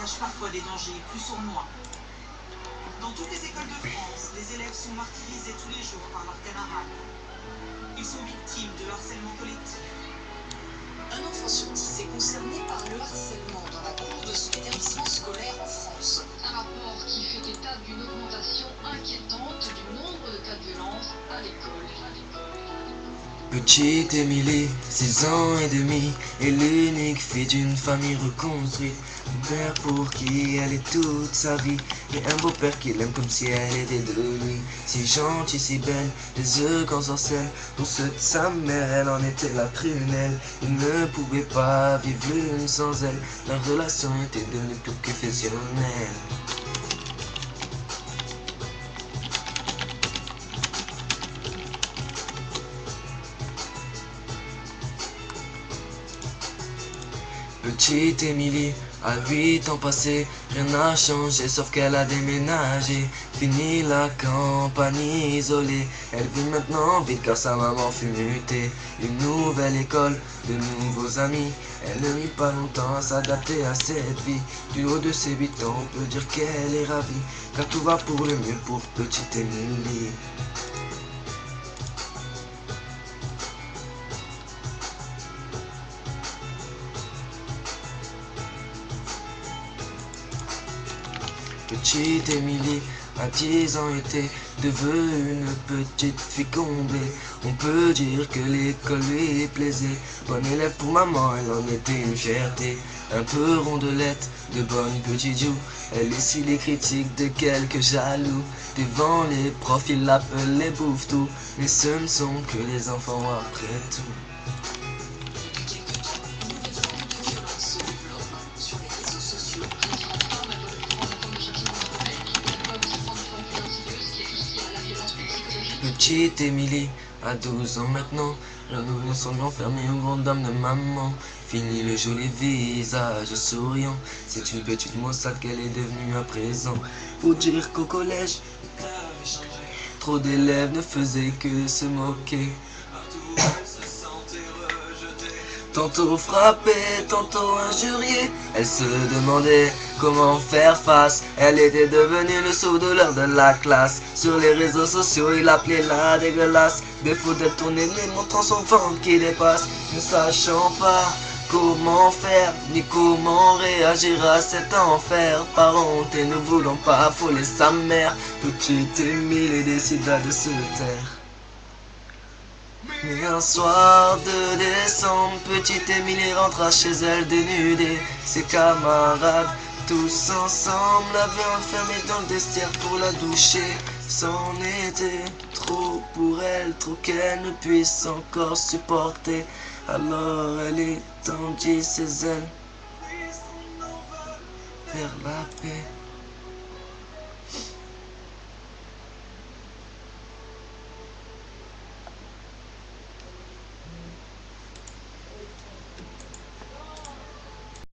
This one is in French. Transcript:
cache parfois des dangers plus sournois. Dans toutes les écoles de France, les élèves sont martyrisés tous les jours par leurs camarades. Ils sont victimes de harcèlement collectif. Un enfant sur 10 est concerné par le harcèlement dans la cour de son établissement scolaire en France. Un rapport qui fait état d'une augmentation inquiétante du nombre de cas de violence à l'école. Petite Émilie, 6 ans et demi, est l'unique fille d'une famille reconstruite. Un père pour qui elle est toute sa vie, et un beau-père qui l'aime comme si elle était de lui. Si gentille, si belle, les yeux quand sorcelle, pour ceux de sa mère, elle en était la prunelle. Il ne pouvait pas vivre l'une sans elle, leur relation était devenue plus que fusionnelle. Petite Émilie, à 8 ans passés, rien n'a changé sauf qu'elle a déménagé. Fini la campagne isolée, elle vit maintenant vite car sa maman fut mutée. Une nouvelle école, de nouveaux amis, elle ne mit pas longtemps à s'adapter à cette vie. Du haut de ses 8 ans, on peut dire qu'elle est ravie, car tout va pour le mieux pour petite Émilie. Petite Émilie, à 10 ans, était devenue une petite fille comblée. On peut dire que l'école lui plaisait. Bonne élève pour maman, elle en était une fierté. Un peu rondelette, de bonnes petites joues. Elle essuie les critiques de quelques jaloux. Devant les profs, ils l'appellent les bouffes-tout. Mais ce ne sont que les enfants après tout. Petite Émilie, à 12 ans maintenant, la nouvelle semble enfermée au grand dame de maman. Fini le joli visage souriant, c'est une petite maussade qu'elle est devenue à présent. Faut dire qu'au collège, trop d'élèves ne faisaient que se moquer. Tantôt frappée, tantôt injuriée, elle se demandait comment faire face. Elle était devenue le saut-douleur de la classe. Sur les réseaux sociaux, il appelait la dégueulasse. Défaut d'être tourné, montrant son ventre qui dépasse. Ne sachant pas comment faire, ni comment réagir à cet enfer. Par honte et ne voulant pas affoler sa mère, petite Émilie décida de se taire. Mais un soir de décembre, petite Émilie rentra chez elle dénudée. Ses camarades, tous ensemble, l'avaient enfermée dans le vestiaire pour la doucher. C'en était trop pour elle, trop qu'elle ne puisse encore supporter. Alors elle étendit ses ailes vers la paix.